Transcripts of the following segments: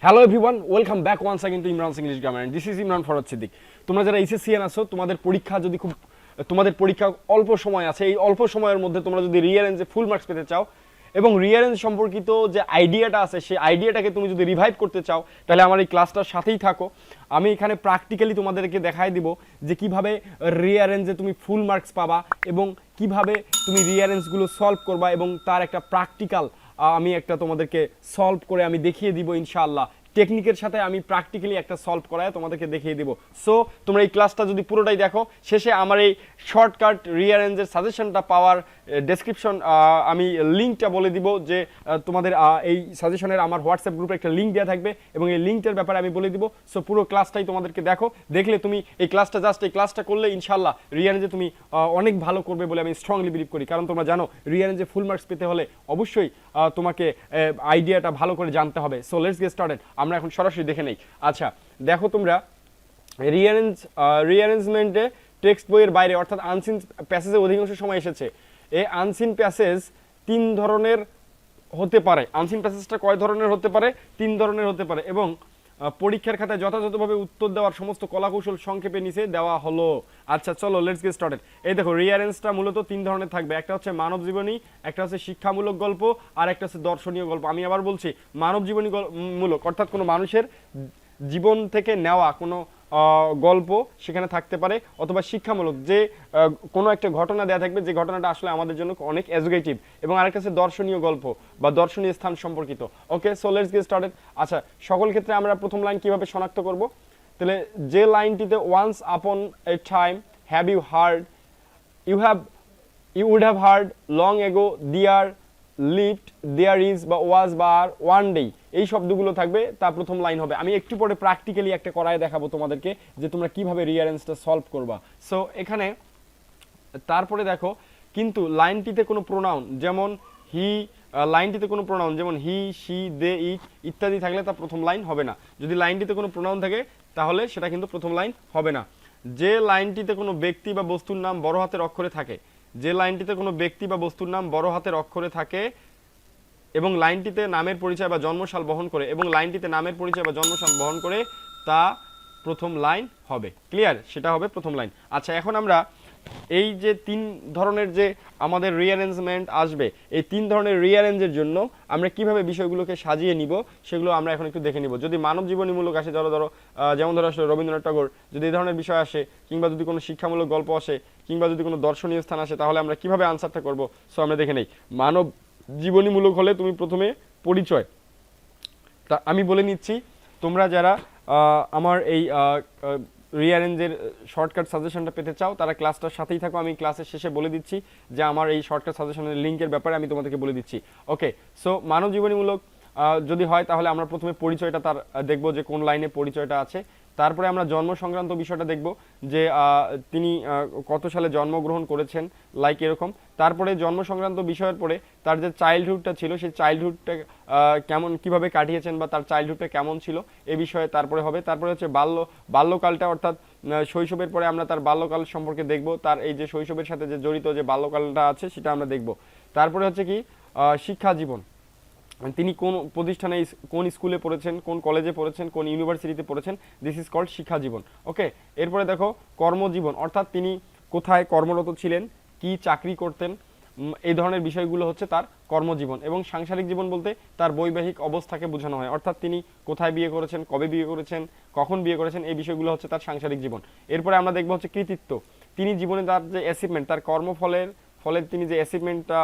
Hello everyone, welcome back once again to Imran English grammar and this is Imran Farhad Siddique. তোমরা যারা এসএসসিএন আছো, তোমাদের পরীক্ষা অল্প সময় আছে। এই অল্প সময়ের মধ্যে তোমরা যদি রিঅ্যারেঞ্জে ফুল মার্কস পেতে চাও এবং রিঅ্যারেঞ্জ সম্পর্কিত যে আইডিয়াটা আছে সেই আইডিয়াটাকে তুমি যদি রিভাইভ করতে চাও, তাহলে আমার এই ক্লাসটার সাথেই থাকো। আমি এখানে প্র্যাকটিক্যালি তোমাদেরকে দেখাই দিব যে কিভাবে রিঅ্যারেঞ্জে তুমি ফুল মার্কস পাবা এবং কিভাবে তুমি রিঅ্যারেঞ্জগুলো সলভ করবা, এবং তার একটা প্র্যাকটিক্যাল আমি একটা তোমাদেরকে সলভ করে আমি দেখিয়ে দিব ইনশাআল্লাহ। টেকনিকের সাথে আমি প্র্যাকটিক্যালি একটা সলভ করায় তোমাদেরকে দেখিয়ে দিব। সো তোমরা এই ক্লাসটা যদি পুরোটাই দেখো, শেষে আমার এই শর্টকাট রিঅ্যারেঞ্জের সাজেশনটা পাওয়ার ডেসক্রিপশন আমি লিঙ্কটা বলে দিব যে তোমাদের এই সাজেশনের আমার হোয়াটসঅ্যাপ গ্রুপে একটা লিঙ্ক দেওয়া থাকবে এবং এই লিঙ্কটার ব্যাপারে আমি বলে দিব। সো পুরো ক্লাসটাই তোমাদেরকে দেখো, দেখলে তুমি এই ক্লাসটা করলে ইনশাআল্লাহ রিঅ্যারেঞ্জে তুমি অনেক ভালো করবে বলে আমি স্ট্রংলি বিলিভ করি। কারণ তোমরা জানো রিঅ্যারেঞ্জে ফুল মার্কস পেতে হলে অবশ্যই তোমাকে আইডিয়াটা ভালো করে জানতে হবে। So let's get started. আমরা এখন সরাসরি দেখে নেই। আচ্ছা দেখো, তোমরা রিঅ্যারেঞ্জমেন্টে টেক্সট বইয়ের বাইরে অর্থাৎ আনসিন প্যাসেজে অধিকাংশ সময় এসেছে। এই আনসিন প্যাসেজ তিন ধরনের হতে পারে। আনসিন প্যাসেজটা কয় ধরনের হতে পারে? তিন ধরনের হতে পারে এবং পরীক্ষার খাতায় যথাযথভাবে উত্তর দেওয়ার সমস্ত কলাকৌশল সংক্ষেপে নিচে দেওয়া হলো। আচ্ছা চলো লেটস গেট স্টার্টেড। এই দেখো, রিঅ্যারেঞ্জটা মূলত তিন ধরনের থাকবে। একটা হচ্ছে মানব জীবনী, একটা হচ্ছে শিক্ষামূলক গল্প, আর একটা হচ্ছে দর্শনীয় গল্প। আমি আবার বলছি, মানব জীবনী মূলক অর্থাৎ কোনো মানুষের জীবন থেকে নেওয়া কোনো গল্প সেখানে থাকতে পারে, অথবা শিক্ষামূলক যে কোনো একটা ঘটনা দেওয়া থাকবে যে ঘটনাটা আসলে আমাদের জন্য অনেক এডুকেটিভ, এবং আরেকটা হচ্ছে দর্শনীয় গল্প বা দর্শনীয় স্থান সম্পর্কিত। ওকে, সো লেটস গেট স্টার্টেড। আচ্ছা, সকল ক্ষেত্রে আমরা প্রথম লাইন কিভাবে শনাক্ত করব? তাহলে যে লাইনটিতে once upon a time have you heard, you would have heard, long ago, there, lived, there is বা ওয়াজ বা আর, ওয়ান ডে, এই শব্দগুলো থাকবে, তা প্রথম লাইন হবে। আমি একটু পরে প্র্যাকটিক্যালি একটা করায় দেখাবো তোমাদেরকে যে তোমরা কিভাবে রিঅ্যারেঞ্জটা সলভ করবা। সো এখানে তারপরে দেখো, কিন্তু লাইনটিতে কোনো প্রোনাউন যেমন হি, শি, দে, ইট ইত্যাদি থাকলে তা প্রথম লাইন হবে না। যদি লাইনটিতে কোনো প্রোনাউন থাকে তাহলে সেটা কিন্তু প্রথম লাইন হবে না। যে লাইনটিতে কোনো ব্যক্তি বা বস্তুর নাম বড় হাতের অক্ষরে থাকে, এবং লাইনটিতে নামের পরিচয় বা জন্মসাল বহন করে, তা প্রথম লাইন হবে। ক্লিয়ার? সেটা হবে প্রথম লাইন। আচ্ছা, এখন আমরা এই যে তিন ধরনের যে আমাদের রিঅ্যারেঞ্জমেন্ট আসবে, এই তিন ধরনের রিঅ্যারেঞ্জের জন্য আমরা কিভাবে বিষয়গুলোকে সাজিয়ে নিব সেগুলো আমরা এখন একটু দেখে নিব। যদি মানব জীবনীমূলক আসে, যেমন ধরো আসলে রবীন্দ্রনাথ ঠাকুর, যদি এই ধরনের বিষয় আসে, কিংবা যদি কোনো শিক্ষামূলক গল্প আসে, কিংবা যদি কোনো দর্শনীয় স্থান আসে, তাহলে আমরা কিভাবে আনসারটা করব। সো আমরা দেখে নেই। মানব জীবনীমূলক হলে তুমি প্রথমে পরিচয়, তা আমি বলে নিচ্ছি, তোমরা যারা আমার এই রিঅ্যারেঞ্জের শর্টকাট সাজেশনটা পেতে চাও তারা ক্লাসটার সাথেই থাকো। আমি ক্লাসের শেষে বলে দিচ্ছি যে আমার এই শর্টকাট সাজেশনের লিঙ্কের ব্যাপারে আমি তোমাদেরকে বলে দিচ্ছি। ওকে, সো মানব জীবনীমূলক যদি হয় তাহলে আমরা প্রথমে পরিচয়টা তার দেখব যে কোন লাইনে পরিচয়টা আছে। তারপরে আমরা জন্ম সংক্রান্ত বিষয়টা দেখব যে তিনি কত সালে জন্মগ্রহণ করেছেন, লাইক এরকম। তারপরে জন্ম সংক্রান্ত বিষয়ের পরে তার যে চাইল্ডহুডটা ছিল সেই চাইল্ডহুডটা কিভাবে কাটিয়েছেন বা তার চাইল্ডহুডটা কেমন ছিল এ বিষয়ে তারপরে হবে। তারপরে হচ্ছে বাল্যকালটা, অর্থাৎ শৈশবের পরে আমরা তার বাল্যকাল সম্পর্কে দেখব, তার এই যে শৈশবের সাথে যে জড়িত যে বাল্যকালটা আছে সেটা আমরা দেখব। তারপরে হচ্ছে কি শিক্ষা জীবন, তিনি কোন প্রতিষ্ঠানে, কোন স্কুলে পড়েছেন, কোন কলেজে পড়েছেন, কোন ইউনিভার্সিটিতে পড়েছেন, দিস ইজ কল্ড শিক্ষা জীবন। ওকে, এরপরে দেখো কর্মজীবন, অর্থাৎ তিনি কোথায় কর্মরত ছিলেন, কি চাকরি করতেন, এই ধরনের বিষয়গুলো হচ্ছে তার কর্মজীবন। এবং সাংসারিক জীবন বলতে তার বৈবাহিক অবস্থাকে বোঝানো হয়, অর্থাৎ তিনি কোথায় বিয়ে করেছেন, কবে বিয়ে করেছেন, কখন বিয়ে করেছেন, এই বিষয়গুলো হচ্ছে তার সাংসারিক জীবন। এরপরে আমরা দেখবো হচ্ছে কৃতিত্ব, তিনি জীবনে তার যে অ্যাচিভমেন্ট, তার কর্মফলের ফলে তিনি যে অ্যাচিভমেন্টটা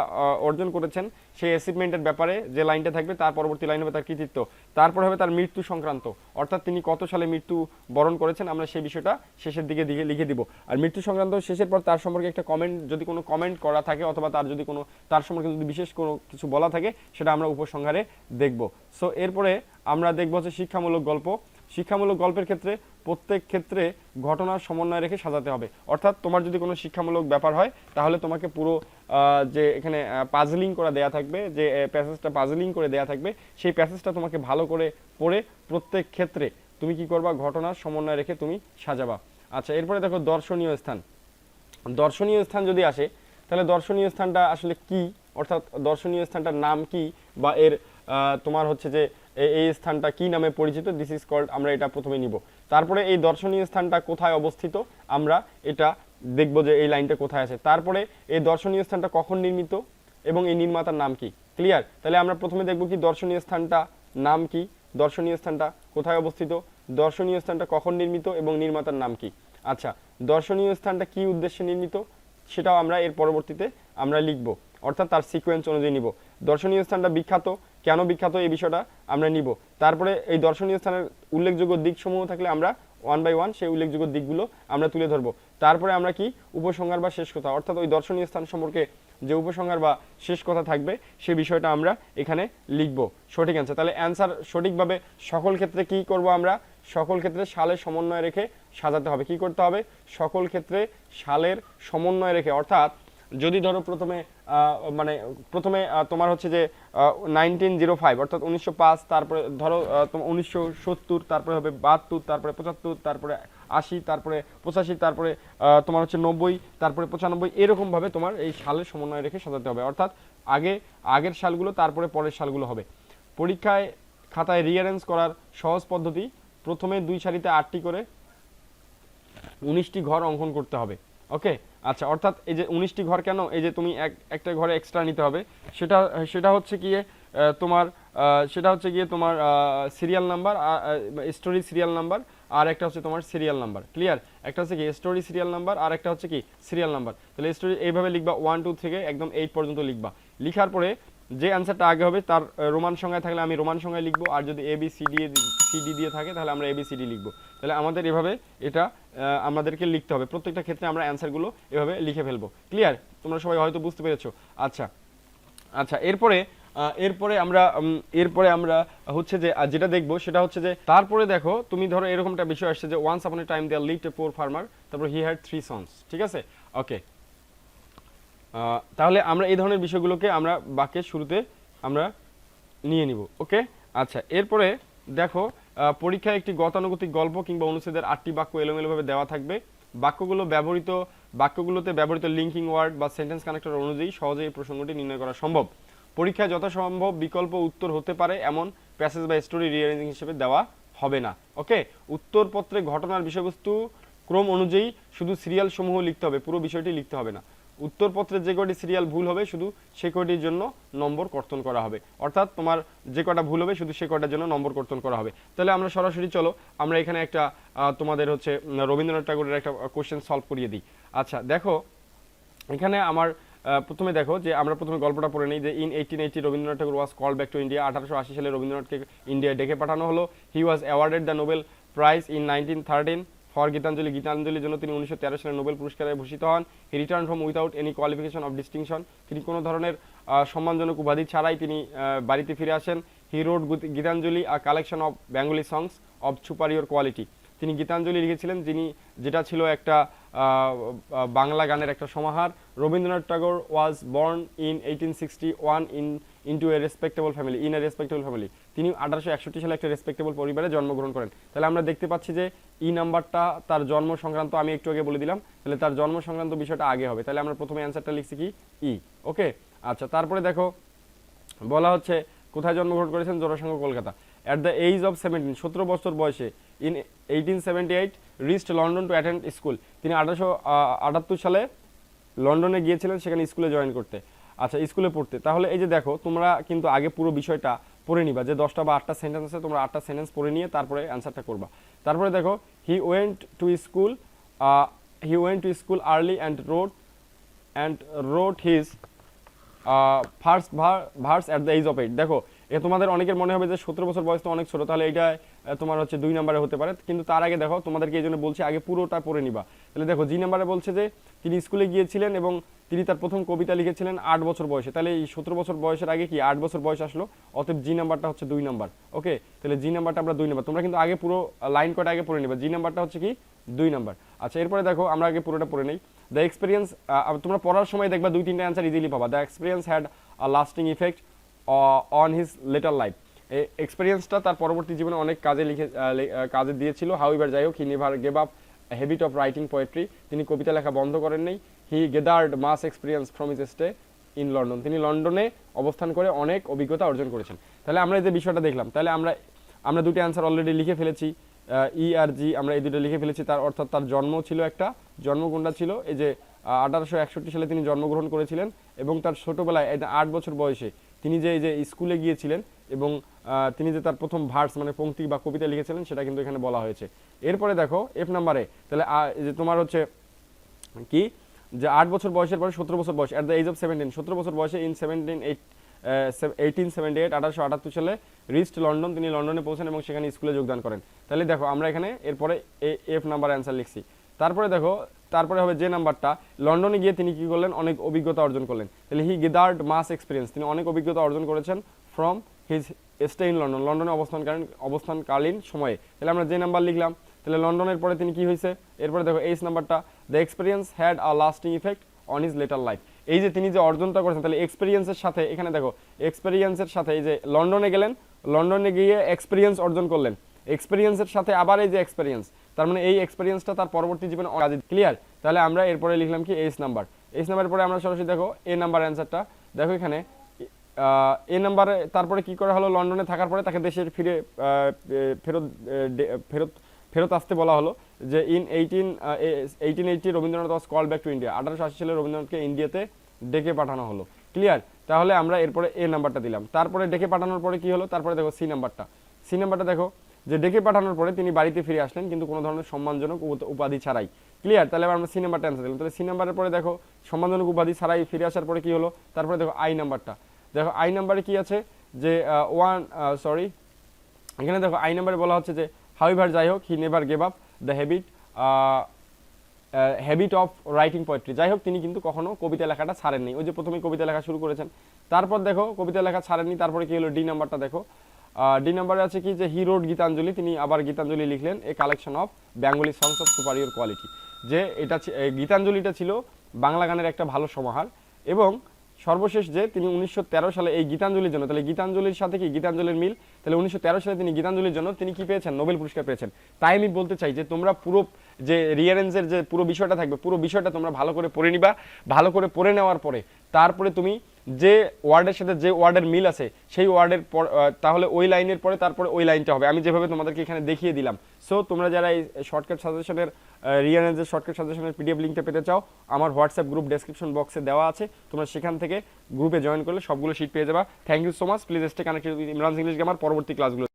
অর্জন করেছেন সেই অ্যাচিভমেন্টের ব্যাপারে যে লাইনটা থাকবে তার পরবর্তী লাইন হবে তার কৃতিত্ব। তারপর হবে তার মৃত্যু সংক্রান্ত, অর্থাৎ তিনি কত সালে মৃত্যু বরণ করেছেন, আমরা সেই বিষয়টা শেষের দিকে লিখে দিব। আর মৃত্যু সংক্রান্ত শেষের পর তার সম্পর্কে একটা কমেন্ট, যদি কোনো কমেন্ট করা থাকে অথবা তার সম্পর্কে যদি বিশেষ কোনো কিছু বলা থাকে সেটা আমরা উপসংহারে দেখব। সো এরপরে আমরা দেখব হচ্ছে শিক্ষামূলক গল্প। শিক্ষামূলক গল্পের ক্ষেত্রে প্রত্যেক ক্ষেত্রে ঘটনার সমন্বয় রেখে সাজাতে হবে, অর্থাৎ তোমার যদি কোনো শিক্ষামূলক ব্যাপার হয় তাহলে তোমাকে পুরো যে এখানে পাজলিং করে দেয়া থাকবে, যে প্যাসেজটা পাজলিং করে দেয়া থাকবে, সেই প্যাসেজটা তোমাকে ভালো করে পড়ে প্রত্যেক ক্ষেত্রে তুমি কি করবা, ঘটনার সমন্বয় রেখে তুমি সাজাবা। আচ্ছা, এরপরে দেখো দর্শনীয় স্থান। দর্শনীয় স্থান যদি আসে তাহলে দর্শনীয় স্থানটা আসলে কি, অর্থাৎ দর্শনীয় স্থানটার নাম কি, বা এর তোমার হচ্ছে যে এই স্থানটা কি নামে পরিচিত, দিস ইজ কল্ড, আমরা এটা প্রথমে নিব। তারপরে এই দর্শনীয় স্থানটা কোথায় অবস্থিত, আমরা এটা দেখব যে এই লাইনটা কোথায় আছে। তারপরে এই দর্শনীয় স্থানটা কখন নির্মিত এবং এই নির্মাতার নাম কি। ক্লিয়ার? তাহলে আমরা প্রথমে দেখব কি দর্শনীয় স্থানটা নাম কি, দর্শনীয় স্থানটা কোথায় অবস্থিত, দর্শনীয় স্থানটা কখন নির্মিত এবং নির্মাতার নাম কি। আচ্ছা, দর্শনীয় স্থানটা কি উদ্দেশ্যে নির্মিত সেটাও আমরা এর পরবর্তীতে আমরা লিখব, অর্থাৎ তার সিকোয়েন্স অনুযায়ী নিব। দর্শনীয় স্থানটা বিখ্যাত, কেন বিখ্যাত এই বিষয়টা আমরা নিব। তারপরে এই দর্শনীয় স্থানের উল্লেখযোগ্য দিকসমূহ থাকলে আমরা ওয়ান বাই ওয়ান সেই উল্লেখযোগ্য দিকগুলো আমরা তুলে ধরবো। তারপরে আমরা কি উপসংহার বা শেষ কথা, অর্থাৎ ওই দর্শনীয় স্থান সম্পর্কে যে উপসংহার বা শেষ কথা থাকবে সে বিষয়টা আমরা এখানে লিখব। সঠিক অ্যান্সার। তাহলে অ্যান্সার সঠিকভাবে সকল ক্ষেত্রে কি করব, আমরা সকল ক্ষেত্রে সালের সমন্বয় রেখে সাজাতে হবে। কি করতে হবে, সকল ক্ষেত্রে সালের সমন্বয় রেখে, অর্থাৎ যদি ধরো প্রথমে তোমার হচ্ছে যে 1905 অর্থাৎ 1905, তারপরে ধরো তোমার 1970, তারপরে হবে 72, তারপরে 75, তারপরে 80, তারপরে 85, তারপরে তোমার হচ্ছে 90, তারপরে 95, এরকমভাবে তোমার এই সালের সমন্বয় রেখে সাজাতে হবে। অর্থাৎ আগের সালগুলো তারপরে পরের সালগুলো হবে। পরীক্ষায় খাতায় রিঅ্যারেঞ্জ করার সহজ পদ্ধতি, প্রথমে 2 সারিতে 8টি করে 19টি ঘর অঙ্কন করতে হবে। ওকে, আচ্ছা, অর্থাৎ এই যে 19টি ঘর কেন, এই যে তুমি একটা ঘরে এক্সট্রা নিতে হবে, সেটা হচ্ছে গিয়ে তোমার serial number, story serial number, আর একটা হচ্ছে তোমার সিরিয়াল নাম্বার। ক্লিয়ার? একটা হচ্ছে কি স্টোরি সিরিয়াল নাম্বার, আর একটা হচ্ছে কি সিরিয়াল নাম্বার। তাহলে স্টোরি এইভাবে লিখবা, 1 2 থেকে একদম 8 পর্যন্ত লিখবা। লিখার পরে যে অ্যান্সারটা আগে হবে তার রোমান সংখ্যায় থাকলে আমি রোমান সংখ্যায় লিখবো, আর যদি ABCD দিয়ে থাকে তাহলে আমরা ABCD লিখবো। তাহলে আমাদের এভাবে এটা আমাদেরকে লিখতে হবে, প্রত্যেকটা ক্ষেত্রে আমরা অ্যান্সারগুলো এভাবে লিখে ফেলবো। ক্লিয়ার? তোমরা সবাই হয়তো বুঝতে পেরেছো। আচ্ছা, এরপরে আমরা হচ্ছে যে যেটা দেখবো সেটা হচ্ছে যে, তারপরে দেখো তুমি ধরো এরকমটা বিষয় আসছে যে once upon a time there lived a poor farmer, তারপর হি হ্যাড 3 সন্স। ঠিক আছে? ওকে, তাহলে আমরা এই ধরনের বিষয়গুলোকে আমরা বাক্যের শুরুতে আমরা নিয়ে নিব। ওকে, আচ্ছা, এরপরে দেখো পরীক্ষায় একটি গতানুগতিক গল্প কিংবা অনুচ্ছেদের 8টি বাক্য এলোমেলোভাবে দেওয়া থাকবে। বাক্যগুলোতে ব্যবহৃত লিঙ্কিং ওয়ার্ড বা সেন্টেন্স কানেক্টর অনুযায়ী সহজে এই প্রসঙ্গটি নির্ণয় করা সম্ভব। পরীক্ষায় যথাসম্ভব বিকল্প উত্তর হতে পারে এমন প্যাসেজ বা স্টোরি রিঅ্যারেঞ্জিং হিসেবে দেওয়া হবে না। ওকে, উত্তরপত্রে ঘটনার বিষয়বস্তু ক্রম অনুযায়ী শুধু সিরিয়াল সমূহ লিখতে হবে, পুরো বিষয়টি লিখতে হবে না। উত্তরপত্রে যে কয়টি সিরিয়াল ভুল হবে শুধু সে কয়টির জন্য নম্বর কর্তন করা হবে, অর্থাৎ তোমার যে কয়টা ভুল হবে শুধু সে কয়টার জন্য নম্বর কর্তন করা হবে। তাহলে আমরা সরাসরি চলো আমরা এখানে একটা তোমাদের হচ্ছে রবীন্দ্রনাথ ঠাকুরের একটা কোশ্চেন সলভ করিয়ে দিই। আচ্ছা, দেখো এখানে আমার প্রথমে দেখো যে আমরা প্রথমে গল্পটা পড়ে নিই যে in 1880 Rabindranath Thakur was call back to India. 1880 সালে রবীন্দ্রনাথকে ইন্ডিয়ায় ডেকে পাঠানো হলো। He was awarded the Nobel prize in 1913 for গীতাঞ্জলির জন্য তিনি 1913 সালে নোবেল পুরস্কারে ভূষিত হন। He return from without any qualification of distinction, তিনি কোনো ধরনের সম্মানজনক উপাধি ছাড়াই তিনি বাড়িতে ফিরে আসেন। He wrote Gitanjali a collection of Bengali songs of superior quality, তিনি গীতাঞ্জলি লিখেছিলেন যেটা ছিল একটা বাংলা গানের একটা সমাহার। Rabindranath Thakur was born in 1861 into a respectable family, তিনি 1861 সালে একটা রেসপেক্টেবল পরিবারে জন্মগ্রহণ করেন। তাহলে আমরা দেখতে পাচ্ছি যে ই নাম্বারটা তার জন্ম সংক্রান্ত, আমি একটু আগে বলে দিলাম, তাহলে তার জন্ম সংক্রান্ত বিষয়টা আগে হবে। তাহলে আমরা প্রথমে অ্যান্সারটা লিখছি কি ই। ওকে, আচ্ছা, তারপরে দেখো বলা হচ্ছে কোথায় জন্মগ্রহণ করেছেন, Jorasanko Kolkata. At the age of 17 বছর বয়সে in 1878 reached London to attend school, তিনি 1878 সালে লন্ডনে গিয়েছিলেন সেখানে স্কুলে জয়েন করতে। আচ্ছা, স্কুলে পড়তে। তাহলে এই যে দেখো তোমরা কিন্তু আগে পুরো বিষয়টা পড়ে নিবা, যে 10টা বা 8টা সেন্টেন্স আছে, তোমরা 8টা সেন্টেন্স পড়ে নিয়ে তারপরে অ্যান্সারটা করবা। তারপরে দেখো he went to school early and wrote his first verse at the age of 8। দেখো তোমাদের অনেকের মনে হবে যে 17 বছর বয়স তো অনেক ছোট, তাহলে এটা তোমার হচ্ছে 2 নম্বরে হতে পারে, কিন্তু তার আগে দেখো তোমাদেরকে এই জন্য বলছি আগে পুরোটা পড়ে নিবা। তাহলে দেখো জি নাম্বারে বলছে যে তিনি স্কুলে গিয়েছিলেন এবং তিনি তার প্রথম কবিতা লিখেছিলেন 8 বছর বয়সে। তাহলে এই 17 বছর বয়সের আগে কি 8 বছর বয়স আসলো, অতএব জি নাম্বারটা হচ্ছে 2 নাম্বার। ওকে, তাহলে জি নাম্বারটা আমরা 2 নাম্বার, তোমরা কিন্তু আগে পুরো লাইন কটা আগে পড়ে নিবা, জি নাম্বারটা হচ্ছে কি 2 নাম্বার। আচ্ছা, এরপরে দেখো আমরা আগে পুরোটা পড়ে নেই। দ্য এক্সপিরিয়েন্স, তোমরা পড়ার সময় দেখবা 2-3টা অ্যান্সার ইজিলি পাবা। The experience had a lasting effect on his letter life, এই এক্সপিরিয়েন্সটা তার পরবর্তী জীবনে অনেক কাজে দিয়েছিল। হাউএভার, যাই হোক, he never gave up habit of writing poetry, তিনি কবিতা লেখা বন্ধ করেন নাই। He gathered mass experience from his stay in London, তিনি লন্ডনে অবস্থান করে অনেক অভিজ্ঞতা অর্জন করেছেন। তাহলে আমরা এই যে বিষয়টা দেখলাম, তাহলে আমরা দুটি অ্যান্সার অলরেডি লিখে ফেলেছি, ই আর জি আমরা এই দুটো লিখে ফেলেছি। তার অর্থাৎ তার জন্ম ছিল একটা, জন্ম কোনটা ছিল এই যে 1861 সালে তিনি জন্মগ্রহণ করেছিলেন, এবং তার ছোটোবেলায় 8 বছর বয়সে তিনি যে এই যে স্কুলে গিয়েছিলেন এবং তিনি যে তার প্রথম ভার্স মানে পংক্তি বা কবিতা লিখেছিলেন সেটা কিন্তু এখানে বলা হয়েছে। এরপরে দেখো এফ নাম্বারে, তাহলে যে তোমার হচ্ছে কি যে 8 বছর বয়সের পরে 17 বছর বয়স, অ্যাট দ্য এজ অফ 17, 17 বছর বয়সে ইন 1878 সালে রিচড লন্ডন, তিনি লন্ডনে পৌঁছেন এবং সেখানে স্কুলে যোগদান করেন। তাহলে দেখো আমরা এখানে এরপরে এফ নাম্বার অ্যান্সার লিখছি। তারপরে দেখো তারপরে হবে যে নাম্বারটা, লন্ডনে গিয়ে তিনি কি করলেন, অনেক অভিজ্ঞতা অর্জন করলেন। তাহলে হি গেদার্ড মাস এক্সপিরিয়েন্স, তিনি অনেক অভিজ্ঞতা অর্জন করেছেন from his stay in London, লন্ডনে অবস্থানকালীন সময়ে। তাহলে আমরা যে নাম্বার লিখলাম, তাহলে লন্ডনের পরে তিনি কি হয়েছে, এরপরে দেখো এইচ নাম্বারটা, the experience had a lasting effect on his letter life. এই যে তিনি যে অর্জনটা করেছেন, তাহলে এক্সপিরিয়েন্সের সাথে এখানে দেখো এক্সপিরিয়েন্সের সাথে এই যে লন্ডনে গেলেন, লন্ডনে গিয়ে এক্সপিরিয়েন্স অর্জন করলেন, এক্সপিরিয়েন্সের সাথে আবার এই যে এক্সপিরিয়েন্স, তার মানে এই এক্সপিরিয়েন্সটা তার পরবর্তী জীবনে কাজে। ক্লিয়ার? তাহলে আমরা এরপরে লিখলাম কি এইচ নাম্বার। এইচ নাম্বারের পরে আমরা সরাসরি দেখো এ নাম্বার অ্যান্সারটা দেখো এখানে এ নাম্বারে তারপরে কি করা হলো, লন্ডনে থাকার পরে তাকে দেশে ফেরত আসতে বলা হলো, যে in 1880 Rabindranath was call back to India, 1880 সালে রবীন্দ্রনাথকে ইন্ডিয়াতে ডেকে পাঠানো হলো। ক্লিয়ার? তাহলে আমরা এরপরে এ নাম্বারটা দিলাম। তারপরে ডেকে পাঠানোর পরে কি হলো, তারপরে দেখো সি নাম্বারটা দেখো যে ডেকে পাঠানোর পরে তিনি বাড়িতে ফিরে আসলেন কিন্তু কোনো ধরনের সম্মানজনক উপাধি ছাড়াই। ক্লিয়ার? তাহলে আমরা সি নাম্বারটা অ্যান্সার দিলাম। তাহলে সি নাম্বারের পরে দেখো সম্মানজনক উপাধি ছাড়াই ফিরে আসার পরে কি হলো, তারপরে দেখো আই নাম্বারটা, দেখো আই নাম্বারে কি আছে যে এখানে দেখো আই নাম্বারে বলা হচ্ছে যে হাউএভার যাই হোক, he never gave up the habit of writing poetry, যাই হোক তিনি কিন্তু কখনো কবিতা লেখাটা ছাড়েননি। ওই যে প্রথমে কবিতা লেখা শুরু করেছেন, তারপর দেখো কবিতা লেখা ছাড়েননি, তারপরে কি হলো ডি নাম্বারটা দেখো, ডি নাম্বারে আছে কি যে হি রোড গীতাঞ্জলি, তিনি আবার গীতাঞ্জলি লিখলেন, a collection of Bengali songs of superior quality, যে এটা গীতাঞ্জলিটা ছিল বাংলা গানের একটা ভালো সমাহার। এবং সর্বশেষ যে তিনি 1913 সালে এই গীতাঞ্জলির জন্য, তাহলে গীতাঞ্জলির সাথে কি গীতাঞ্জলির মিল, তাহলে 1913 সালে তিনি গীতাঞ্জলির জন্য তিনি কি পেয়েছেন, নোবেল পুরস্কার পেয়েছেন। তাই আমি বলতে চাই যে তোমরা পুরো যে রিয়ারেঞ্জের যে পুরো বিষয়টা থাকবে, পুরো বিষয়টা তোমরা ভালো করে পড়ে নিবা, ভালো করে পড়ে নেওয়ার পরে তারপরে তুমি যে ওয়ার্ডের সাথে যে ওয়ার্ডের মিল আছে সেই ওয়ার্ডের তাহলে ওই লাইনের পরে তারপরে ওই লাইনটা হবে, আমি যেভাবে তোমাদেরকে এখানে দেখিয়ে দিলাম। সো তোমরা যারা এই শর্টকাট সাজেশনের রিয়ারেঞ্জের শর্টকাট সাজেশনের পিডিএফ লিঙ্কটা পেতে চাও, আমার হোয়াটসঅ্যাপ গ্রুপ ডেসক্রিপশন বক্সে দেওয়া আছে, তোমরা সেখান থেকে গ্রুপে জয়েন করলে সবগুলো শিট পেয়ে যাবা। Thank you so much, please stay connected with Imran English grammar পরবর্তী ক্লাসগুলো।